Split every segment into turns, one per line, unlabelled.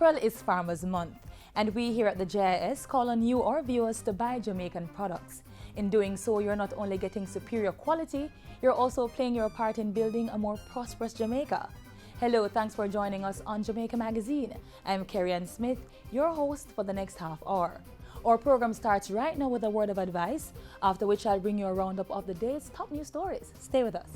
April is Farmers Month, and we here at the JIS call on you, our viewers, to buy Jamaican products. In doing so, you're not only getting superior quality, you're also playing your part in building a more prosperous Jamaica. Hello, thanks for joining us on Jamaica Magazine. I'm Kerry-Ann Smith, your host for the next half hour. Our program starts right now with a word of advice, after which I'll bring you a roundup of the day's top news stories. Stay with us.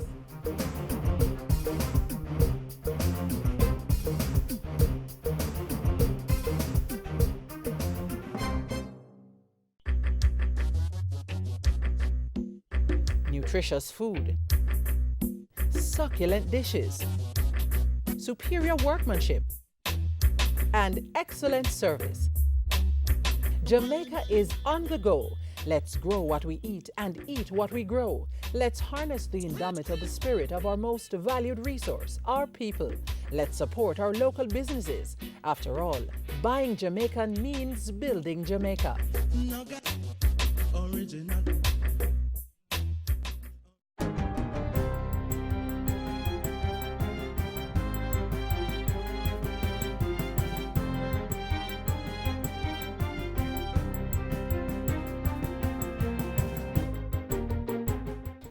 Nutritious food, succulent dishes, superior workmanship, and excellent service. Jamaica is on the go. Let's grow what we eat and eat what we grow. Let's harness the indomitable spirit of our most valued resource, our people. Let's support our local businesses. After all, buying Jamaican means building Jamaica. Original.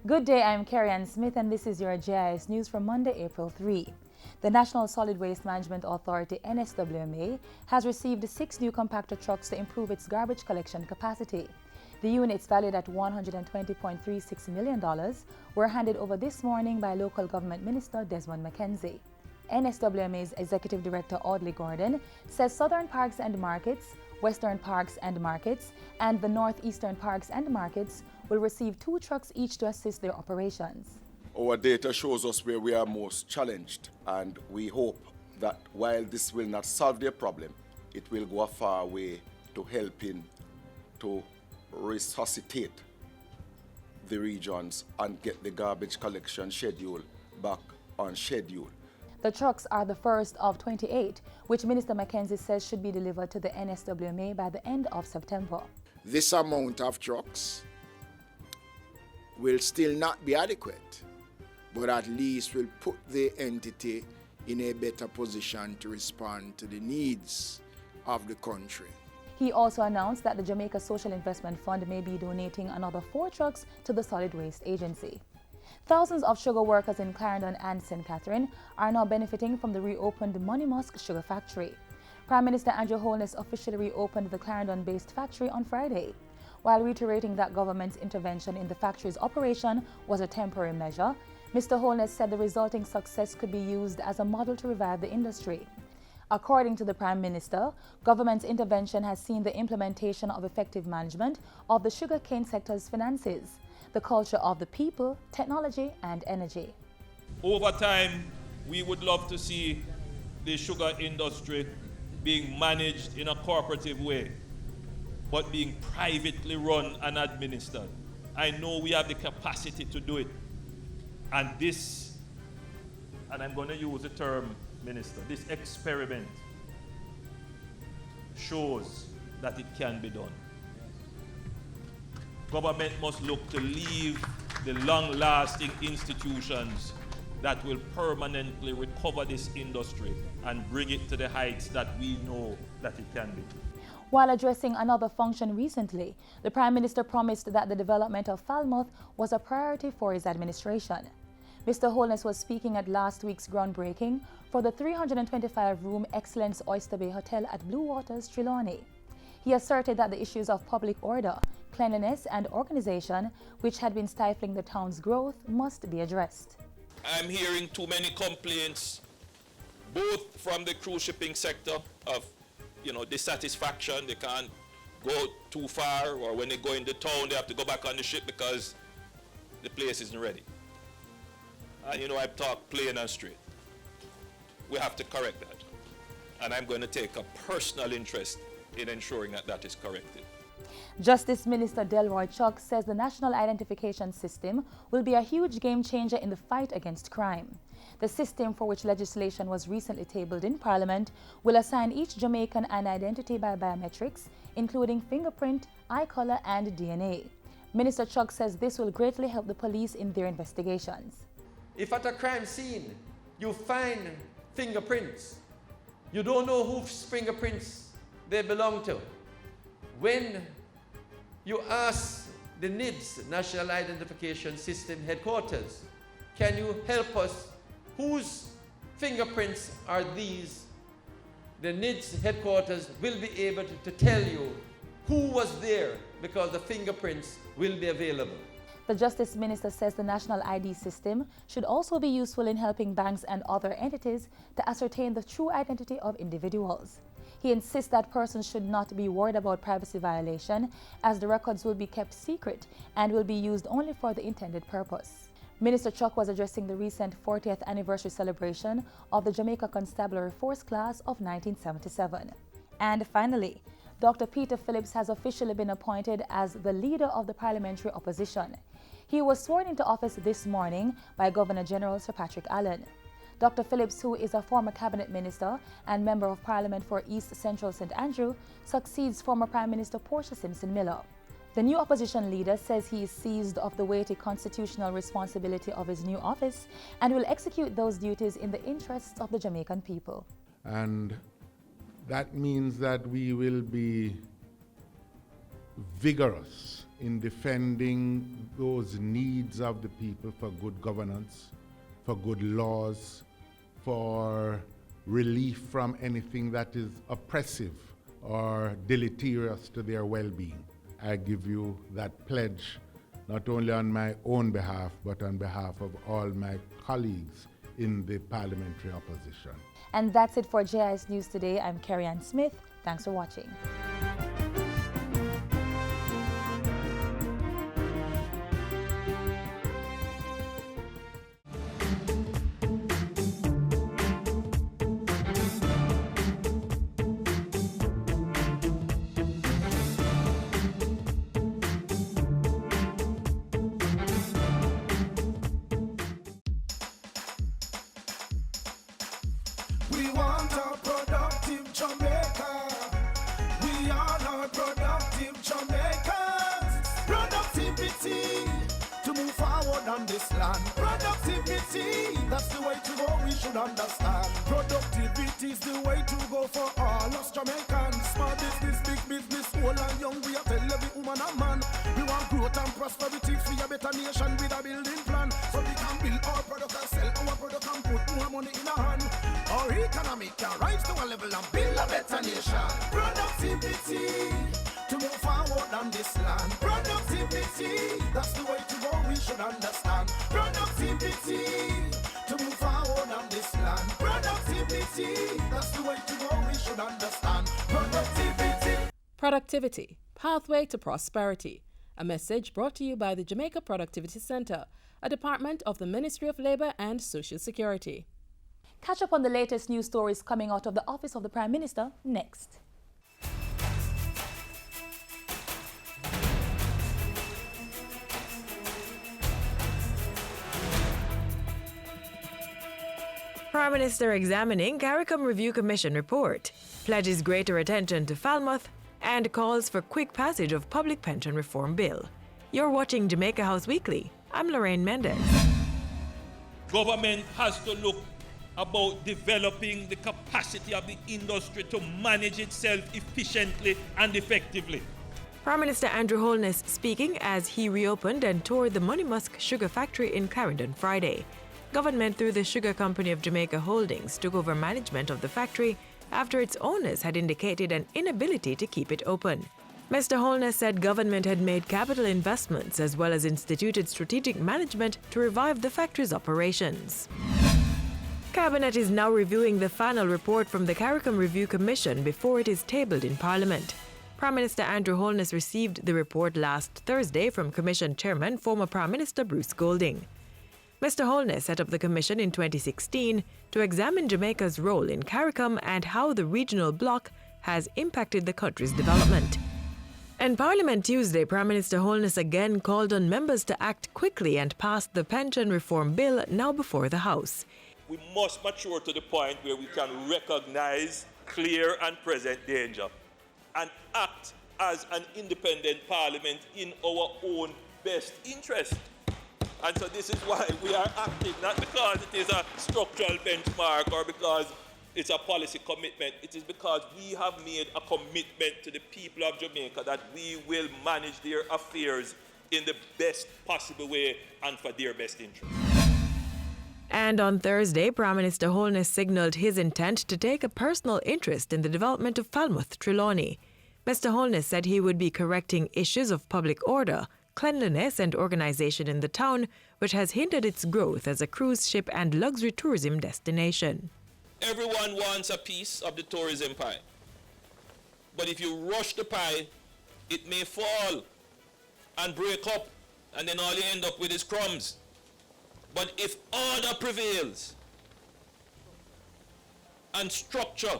Good day, I'm Kerry-Ann Smith, and this is your JIS News for Monday, April 3. The National Solid Waste Management Authority, NSWMA, has received 6 new compactor trucks to improve its garbage collection capacity. The units, valued at $120.36 million, were handed over this morning by local government minister Desmond McKenzie. NSWMA's Executive Director Audley Gordon says Southern Parks and Markets, Western Parks and Markets, and the Northeastern Parks and Markets will receive 2 trucks each to assist their operations.
Our data shows us where we are most challenged, and we hope that while this will not solve their problem, it will go a far way to helping to resuscitate the regions and get the garbage collection schedule back on schedule.
The trucks are the first of 28, which Minister McKenzie says should be delivered to the NSWMA by the end of September.
This amount of trucks will still not be adequate, but at least will put the entity in a better position to respond to the needs of the country.
He also announced that the Jamaica Social Investment Fund may be donating another 4 trucks to the Solid Waste Agency. Thousands of sugar workers in Clarendon and St. Catherine are now benefiting from the reopened Money Musk Sugar Factory. Prime Minister Andrew Holness officially reopened the Clarendon-based factory on Friday. While reiterating that government's intervention in the factory's operation was a temporary measure, Mr. Holness said the resulting success could be used as a model to revive the industry. According to the Prime Minister, government's intervention has seen the implementation of effective management of the sugarcane sector's finances, the culture of the people, technology, and energy.
Over time, we would love to see the sugar industry being managed in a cooperative way, but being privately run and administered. I know we have the capacity to do it. And this, and I'm going to use the term, Minister, this experiment shows that it can be done. Government must look to leave the long-lasting institutions that will permanently recover this industry and bring it to the heights that we know that it can be.
While addressing another function recently, the Prime Minister promised that the development of Falmouth was a priority for his administration. Mr. Holness was speaking at last week's groundbreaking for the 325-room Excellence Oyster Bay Hotel at Blue Waters, Trelawney. He asserted that the issues of public order, cleanliness, and organization, which had been stifling the town's growth, must be addressed.
I'm hearing too many complaints, both from the cruise shipping sector of dissatisfaction. They can't go too far, or when they go into town, they have to go back on the ship because the place isn't ready. And I've talked plain and straight. We have to correct that. And I'm going to take a personal interest in ensuring that that is corrected.
Justice Minister Delroy Chuck says the National Identification System will be a huge game changer in the fight against crime. The system, for which legislation was recently tabled in Parliament, will assign each Jamaican an identity by biometrics, including fingerprint, eye color, and DNA. Minister Chuck says this will greatly help the police in their investigations.
If at a crime scene you find fingerprints, You don't know whose fingerprints they belong to. When you ask the NIDS, National Identification System Headquarters, can you help us? Whose fingerprints are these? The NIDS headquarters will be able to tell you who was there because the fingerprints will be available.
The Justice Minister says the national ID system should also be useful in helping banks and other entities to ascertain the true identity of individuals. He insists that persons should not be worried about privacy violation, as the records will be kept secret and will be used only for the intended purpose. Minister Chuck was addressing the recent 40th anniversary celebration of the Jamaica Constabulary Force class of 1977. And finally, Dr. Peter Phillips has officially been appointed as the leader of the parliamentary opposition. He was sworn into office this morning by Governor General Sir Patrick Allen. Dr. Phillips, who is a former cabinet minister and member of parliament for East Central St. Andrew, succeeds former Prime Minister Portia Simpson Miller. The new opposition leader says he is seized of the weighty constitutional responsibility of his new office and will execute those duties in the interests of the Jamaican people.
And that means that we will be vigorous in defending those needs of the people for good governance, for good laws, for relief from anything that is oppressive or deleterious to their well-being. I give you that pledge not only on my own behalf, but on behalf of all my colleagues in the parliamentary opposition.
And that's it for JIS News today. I'm Carrie Ann Smith. Thanks for watching.
We want a productive Jamaica. We are not productive Jamaicans. Productivity to move forward on this land. Productivity, that's the way to go, we should understand. Productivity is the way to go for all us Jamaicans. Small business, big business, old and young, we are tell every woman and man. We want growth and prosperity for a better nation with a building plan. So we can build our product and sell our product and put more money in our hand. Our economy can rise to a level and build a better nation. Productivity to move forward on this land. Productivity, that's the way to go, we should understand. Productivity to move forward on this land. Productivity, that's the way to go, we should understand. Productivity.
Productivity, pathway to prosperity. A message brought to you by the Jamaica Productivity Center, a department of the Ministry of Labour and Social Security.
Catch up on the latest news stories coming out of the Office of the Prime Minister next.
Prime Minister examining CARICOM Review Commission report, pledges greater attention to Falmouth, and calls for quick passage of public pension reform bill. You're watching Jamaica House Weekly. I'm Lorraine Mendez.
Government has to look about developing the capacity of the industry to manage itself efficiently and effectively.
Prime Minister Andrew Holness speaking as he reopened and toured the Moneymusk Sugar Factory in Clarendon Friday. Government through the Sugar Company of Jamaica Holdings took over management of the factory after its owners had indicated an inability to keep it open. Mr. Holness said government had made capital investments as well as instituted strategic management to revive the factory's operations. Cabinet is now reviewing the final report from the CARICOM Review Commission before it is tabled in Parliament. Prime Minister Andrew Holness received the report last Thursday from Commission Chairman, former Prime Minister Bruce Golding. Mr. Holness set up the commission in 2016 to examine Jamaica's role in CARICOM and how the regional bloc has impacted the country's development. In Parliament Tuesday, Prime Minister Holness again called on members to act quickly and pass the pension reform bill now before the House.
We must mature to the point where we can recognize clear and present danger and act as an independent parliament in our own best interest. And so this is why we are acting, not because it is a structural benchmark or because it's a policy commitment. It is because we have made a commitment to the people of Jamaica that we will manage their affairs in the best possible way and for their best interest.
And on Thursday, Prime Minister Holness signalled his intent to take a personal interest in the development of Falmouth Trelawney. Mr. Holness said he would be correcting issues of public order, cleanliness and organisation in the town, which has hindered its growth as a cruise ship and luxury tourism destination.
Everyone wants a piece of the tourism pie. But if you rush the pie, it may fall and break up, and then all you end up with is crumbs. But if order prevails, and structure,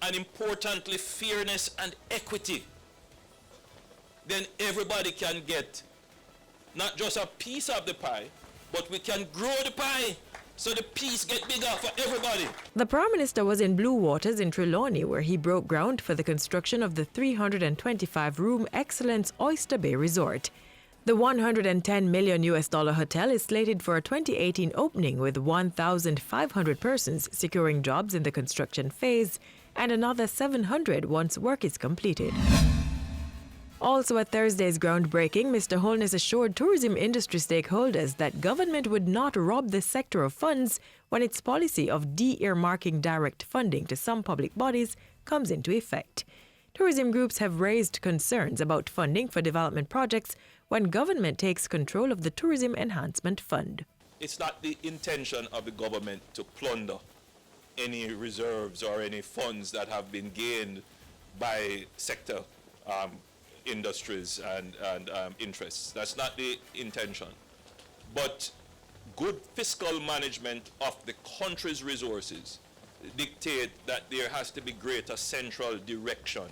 and importantly fairness and equity, then everybody can get not just a piece of the pie, but we can grow the pie so the piece get bigger for everybody.
The Prime Minister was in Blue Waters in Trelawney, where he broke ground for the construction of the 325-room Excellence Oyster Bay Resort. The $110 million hotel is slated for a 2018 opening, with 1,500 persons securing jobs in the construction phase and another 700 once work is completed. Also at Thursday's groundbreaking, Mr. Holness assured tourism industry stakeholders that government would not rob this sector of funds when its policy of de-earmarking direct funding to some public bodies comes into effect. Tourism groups have raised concerns about funding for development projects when government takes control of the Tourism Enhancement Fund.
It's not the intention of the government to plunder any reserves or any funds that have been gained by sector industries and interests. That's not the intention. But good fiscal management of the country's resources dictate that there has to be greater central direction.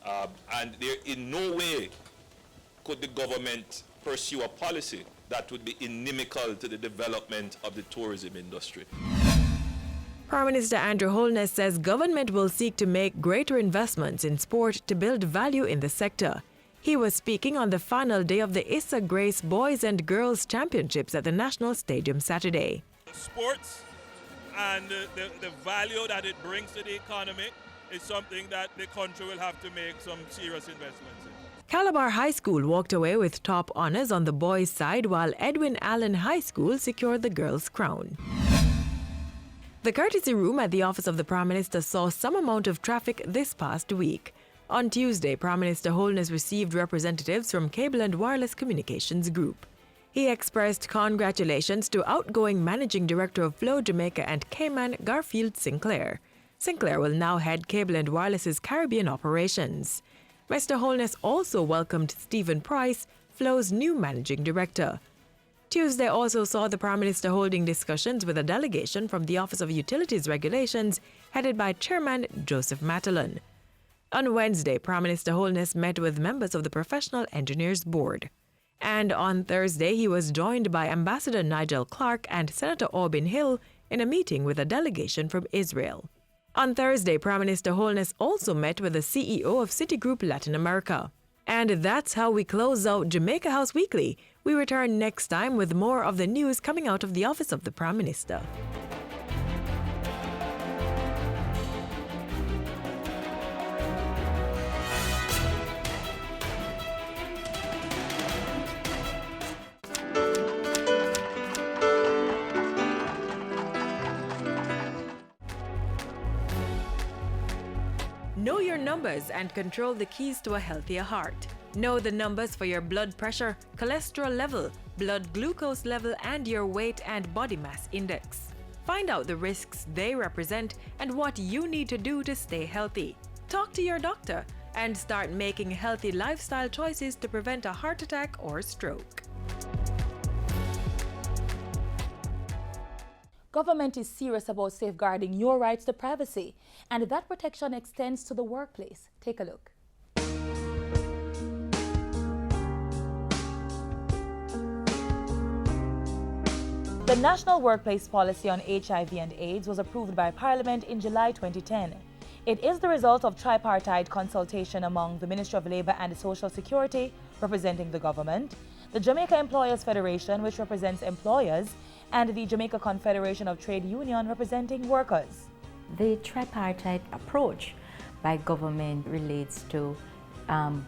And there in no way could the government pursue a policy that would be inimical to the development of the tourism industry.
Prime Minister Andrew Holness says government will seek to make greater investments in sport to build value in the sector. He was speaking on the final day of the Issa Grace Boys and Girls Championships at the National Stadium Saturday.
Sports and the value that it brings to the economy is something that the country will have to make some serious investments in.
Calabar High School walked away with top honours on the boys' side, while Edwin Allen High School secured the girls' crown. The courtesy room at the office of the Prime Minister saw some amount of traffic this past week. On Tuesday, Prime Minister Holness received representatives from Cable and Wireless Communications Group. He expressed congratulations to outgoing Managing Director of Flow Jamaica and Cayman, Garfield Sinclair. Sinclair will now head Cable and Wireless's Caribbean operations. Mr. Holness also welcomed Stephen Price, Flow's new Managing Director. Tuesday also saw the Prime Minister holding discussions with a delegation from the Office of Utilities Regulations, headed by Chairman Joseph Matalan. On Wednesday, Prime Minister Holness met with members of the Professional Engineers Board. And on Thursday, he was joined by Ambassador Nigel Clark and Senator Aubin Hill in a meeting with a delegation from Israel. On Thursday, Prime Minister Holness also met with the CEO of Citigroup Latin America. And that's how we close out Jamaica House Weekly. We return next time with more of the news coming out of the office of the Prime Minister. Know your numbers and control the keys to a healthier heart. Know the numbers for your blood pressure, cholesterol level, blood glucose level, and your weight and body mass index. Find out the risks they represent and what you need to do to stay healthy. Talk to your doctor and start making healthy lifestyle choices to prevent a heart attack or stroke.
Government is serious about safeguarding your rights to privacy, and that protection extends to the workplace. Take a look. The National Workplace Policy on HIV and AIDS was approved by Parliament in July 2010. It is the result of tripartite consultation among the Ministry of Labour and Social Security, representing the government, the Jamaica Employers Federation, which represents employers, and the Jamaica Confederation of Trade Union, representing workers.
The tripartite approach by government relates to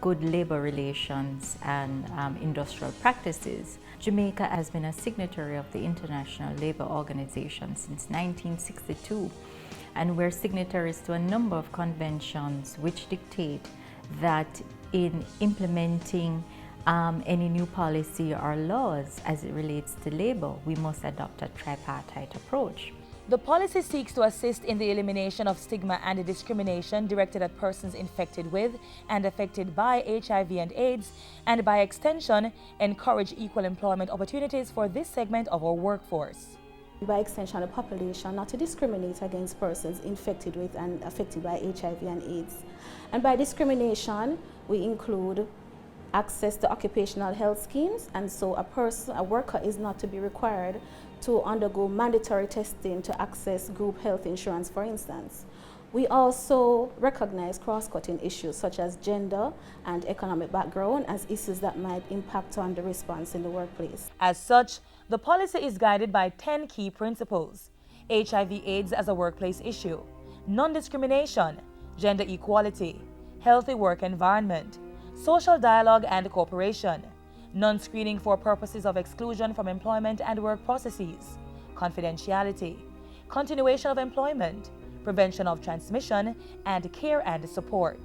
good labor relations and industrial practices. Jamaica has been a signatory of the International Labour Organization since 1962, and we're signatories to a number of conventions which dictate that in implementing any new policy or laws as it relates to labor, we must adopt a tripartite approach.
The policy seeks to assist in the elimination of stigma and discrimination directed at persons infected with and affected by HIV and AIDS, and by extension, encourage equal employment opportunities for this segment of our workforce.
By extension, the population not to discriminate against persons infected with and affected by HIV and AIDS. And by discrimination, we include access to occupational health schemes, and so a worker is not to be required to undergo mandatory testing to access group health insurance, for instance. We also recognize cross-cutting issues such as gender and economic background as issues that might impact on the response in the workplace.
As such, the policy is guided by 10 key principles: HIV/AIDS as a workplace issue, non-discrimination, gender equality, healthy work environment, social dialogue and cooperation, non-screening for purposes of exclusion from employment and work processes, confidentiality, continuation of employment, prevention of transmission, and care and support.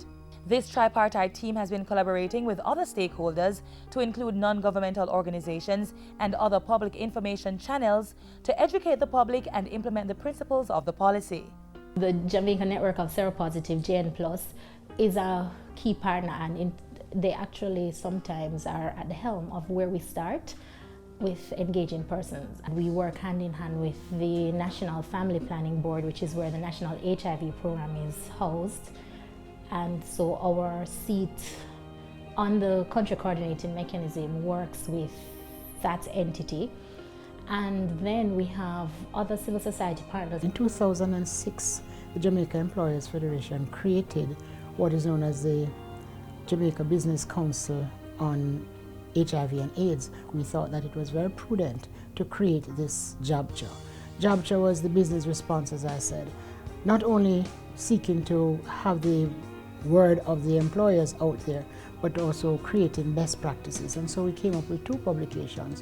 This tripartite team has been collaborating with other stakeholders to include non-governmental organizations and other public information channels to educate the public and implement the principles of the policy.
The Jamaica Network of Seropositive GN+ is a key partner, and they actually sometimes are at the helm of where we start with engaging persons. And we work hand in hand with the National Family Planning Board, which is where the National HIV Program is housed. And so our seat on the country coordinating mechanism works with that entity. And then we have other civil society partners.
In 2006, the Jamaica Employers Federation created what is known as the Jamaica Business Council on HIV and AIDS. We thought that it was very prudent to create this JABCHA. JABCHA was the business response, as I said, not only seeking to have the word of the employers out there, but also creating best practices. And so we came up with two publications: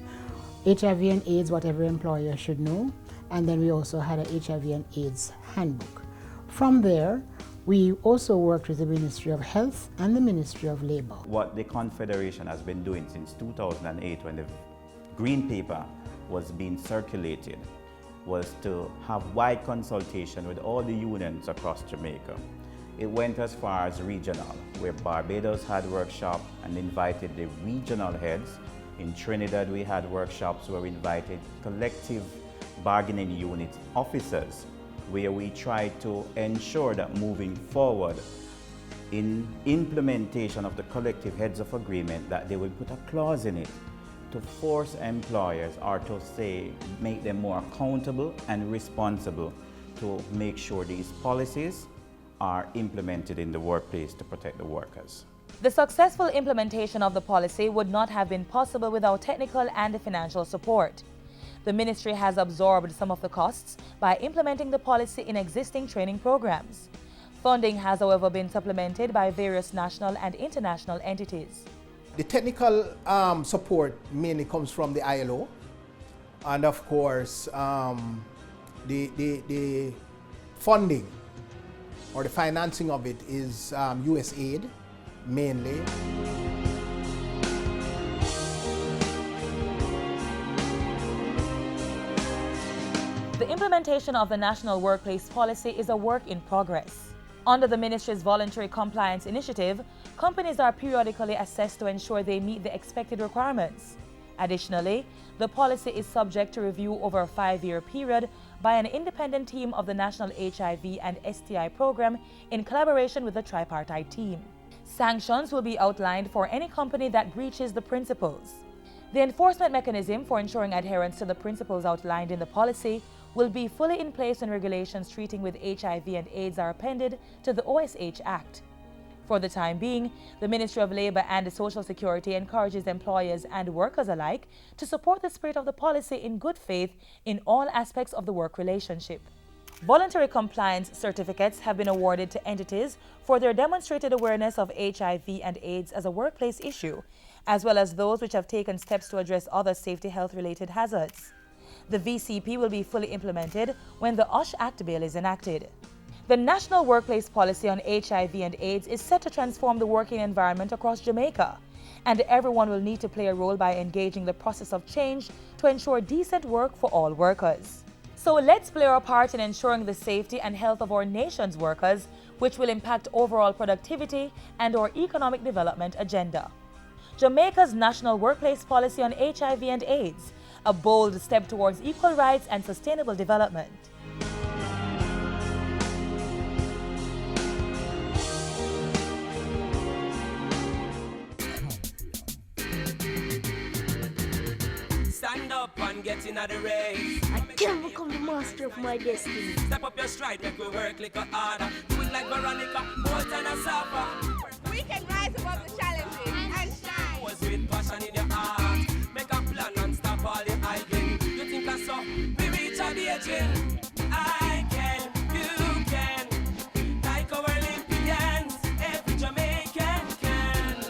HIV and AIDS, What Every Employer Should Know, and then we also had an HIV and AIDS handbook. From there, we also worked with the Ministry of Health and the Ministry of Labour.
What the Confederation has been doing since 2008, when the Green Paper was being circulated, was to have wide consultation with all the unions across Jamaica. It went as far as regional, where Barbados had workshops and invited the regional heads. In Trinidad, we had workshops where we invited collective bargaining unit officers, where we try to ensure that moving forward in implementation of the collective heads of agreement, that they will put a clause in it to force employers, or to say, make them more accountable and responsible to make sure these policies are implemented in the workplace to protect the workers.
The successful implementation of the policy would not have been possible without technical and financial support. The ministry has absorbed some of the costs by implementing the policy in existing training programs. Funding has, however, been supplemented by various national and international entities.
The technical support mainly comes from the ILO, and of course the funding or the financing of it is USAID mainly.
The implementation of the National Workplace Policy is a work in progress. Under the Ministry's Voluntary Compliance Initiative, companies are periodically assessed to ensure they meet the expected requirements. Additionally, the policy is subject to review over a 5-year period by an independent team of the National HIV and STI Program in collaboration with the tripartite team. Sanctions will be outlined for any company that breaches the principles. The enforcement mechanism for ensuring adherence to the principles outlined in the policy will be fully in place when regulations treating with HIV and AIDS are appended to the OSH Act. For the time being, the Ministry of Labour and Social Security encourages employers and workers alike to support the spirit of the policy in good faith in all aspects of the work relationship. Voluntary compliance certificates have been awarded to entities for their demonstrated awareness of HIV and AIDS as a workplace issue, as well as those which have taken steps to address other safety health-related hazards. The VCP will be fully implemented when the OSH Act bill is enacted. The National Workplace Policy on HIV and AIDS is set to transform the working environment across Jamaica, and everyone will need to play a role by engaging the process of change to ensure decent work for all workers. So let's play our part in ensuring the safety and health of our nation's workers, which will impact overall productivity and our economic development agenda. Jamaica's National Workplace Policy on HIV and AIDS, a bold step towards equal rights and sustainable development.
Stand up and get in the race.
I can become the master of my destiny.
Step up your stride, make we work like a harder. Do it like Veronica, Bolt and a Sapa.
We can rise above the challenges and shine.
Was with passion in your heart. Make a plan and stop all the hyping. You think that's so? We reach a the edge. I can, you can. Like our Olympians, every Jamaican can.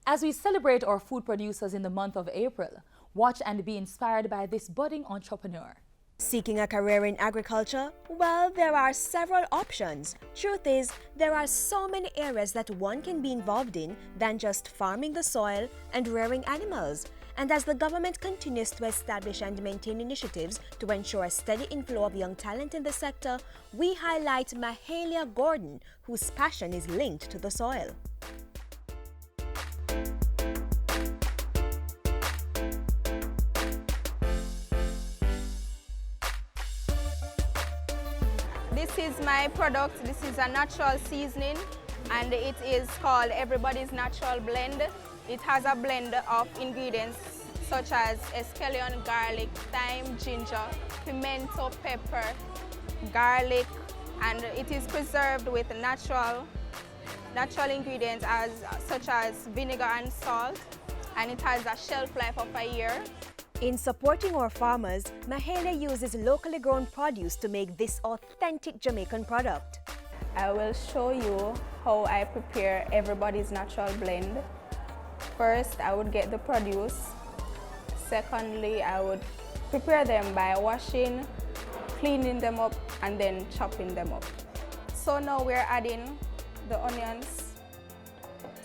As we celebrate our food producers in the month of April, watch and be inspired by this budding entrepreneur.
Seeking a career in agriculture? Well, there are several options. Truth is, there are so many areas that one can be involved in than just farming the soil and rearing animals. And as the government continues to establish and maintain initiatives to ensure a steady inflow of young talent in the sector, we highlight Mahalia Gordon, whose passion is linked to the soil.
This is my product. This is a natural seasoning and it is called Everybody's Natural Blend. It has a blend of ingredients such as escallion, garlic, thyme, ginger, pimento, pepper, garlic, and it is preserved with natural ingredients such as vinegar and salt, and it has a shelf life of a year.
In supporting our farmers, Mahalia uses locally grown produce to make this authentic Jamaican product.
I will show you how I prepare Everybody's Natural Blend. First, I would get the produce. Secondly, I would prepare them by washing, cleaning them up, and then chopping them up. So now we're adding the onions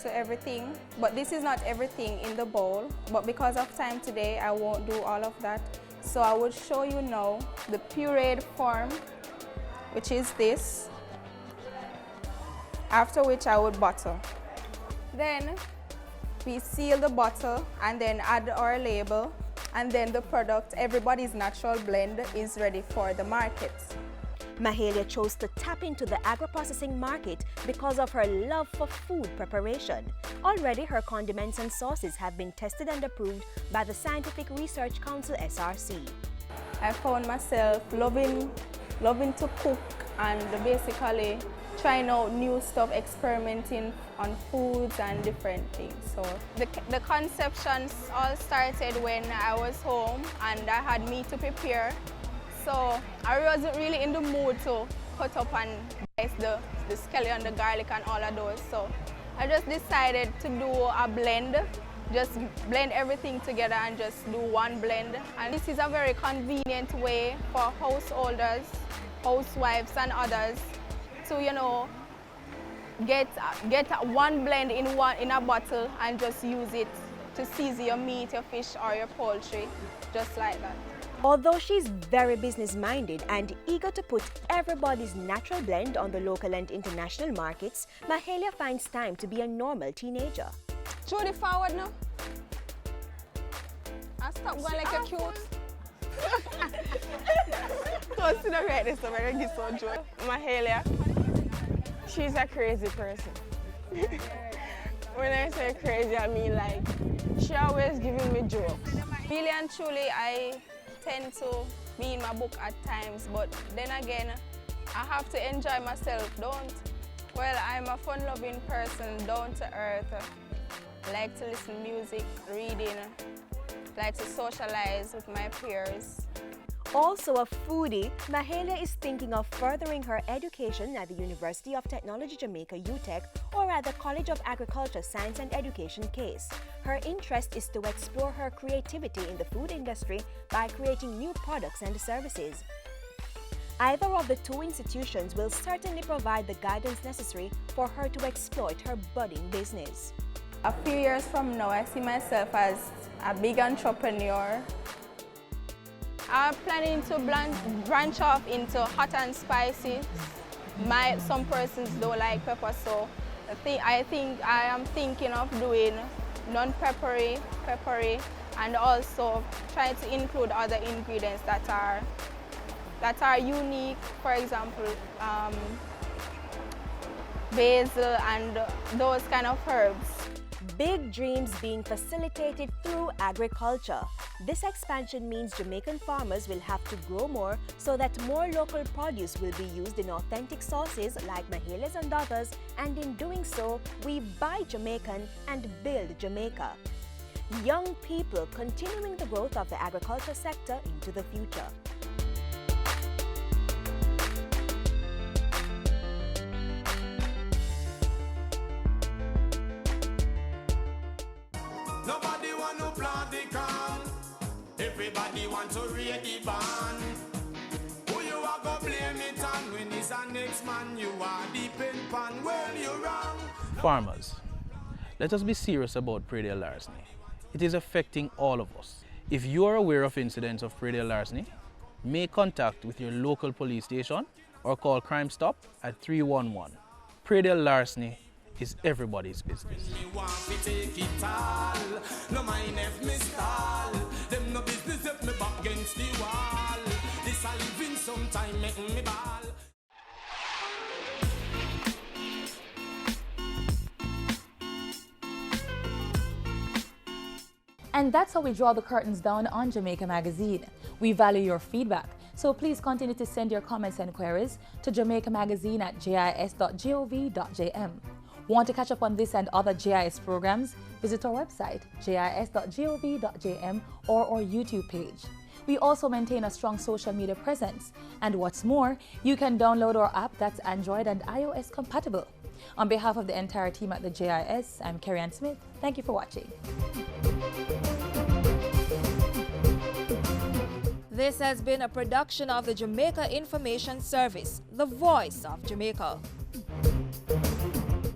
to everything, but this is not everything in the bowl, but because of time today I won't do all of that, so I would show you now the pureed form, which is this, after which I would butter. Then we seal the bottle and then add our label, and then the product Everybody's Natural Blend is ready for the market.
Mahalia chose to tap into the agro-processing market because of her love for food preparation. Already, her condiments and sauces have been tested and approved by the Scientific Research Council, SRC.
I found myself loving to cook and basically trying out new stuff, experimenting on foods and different things. So the conceptions all started when I was home and I had meat to prepare. So I wasn't really in the mood to cut up and dice the scallion, the garlic and all of those. So I just decided to do a blend, just blend everything together and just do one blend. And this is a very convenient way for householders, housewives and others to, you know, get one blend in a bottle and just use it to season your meat, your fish or your poultry, just like that.
Although she's very business-minded and eager to put Everybody's Natural Blend on the local and international markets, Mahalia finds time to be a normal teenager.
Throw the forward now. And stop going like you're cute. Don't sit down right this time, I'm going to give some joy. Mahalia, she's a crazy person. When I say crazy, I mean like, she always giving me jokes. Really and truly, I tend to be in my book at times, but then again, I have to enjoy myself. Well, I'm a fun-loving person, down to earth. I like to listen to music, reading, like to socialize with my peers.
Also a foodie, Mahalia is thinking of furthering her education at the University of Technology Jamaica UTech or at the College of Agriculture, Science and Education CASE. Her interest is to explore her creativity in the food industry by creating new products and services. Either of the two institutions will certainly provide the guidance necessary for her to exploit her budding business.
A few years from now, I see myself as a big entrepreneur. I'm planning to branch off into hot and spicy. Some persons don't like pepper, so I am thinking of doing non-peppery, and also trying to include other ingredients that are unique. For example, basil and those kind of herbs.
Big dreams being facilitated through agriculture. This expansion means Jamaican farmers will have to grow more so that more local produce will be used in authentic sauces like Mahalia's and others, and in doing so, we buy Jamaican and build Jamaica. Young people continuing the growth of the agriculture sector into the future.
Nobody want to plant the corn. Everybody want to read the band. Who you are go blame it on when it's a next man you are deep in pan. Well, you're wrong.
Farmers, let us be serious about predial larceny. It is affecting all of us. If you are aware of incidents of predial larceny, make contact with your local police station or call Crime Stop at 311. Predial larceny is everybody's business.
No mind if me stall. Them no business if me back against the wall. This a living sometime making me ball.
And that's how we draw the curtains down on Jamaica Magazine. We value your feedback, so please continue to send your comments and queries to jamaicamagazine@jis.gov.jm. Want to catch up on this and other JIS programs? Visit our website, jis.gov.jm, or our YouTube page. We also maintain a strong social media presence. And what's more, you can download our app that's Android and iOS compatible. On behalf of the entire team at the JIS, I'm Carrie Ann Smith. Thank you for watching.
This has been a production of the Jamaica Information Service, the voice of Jamaica.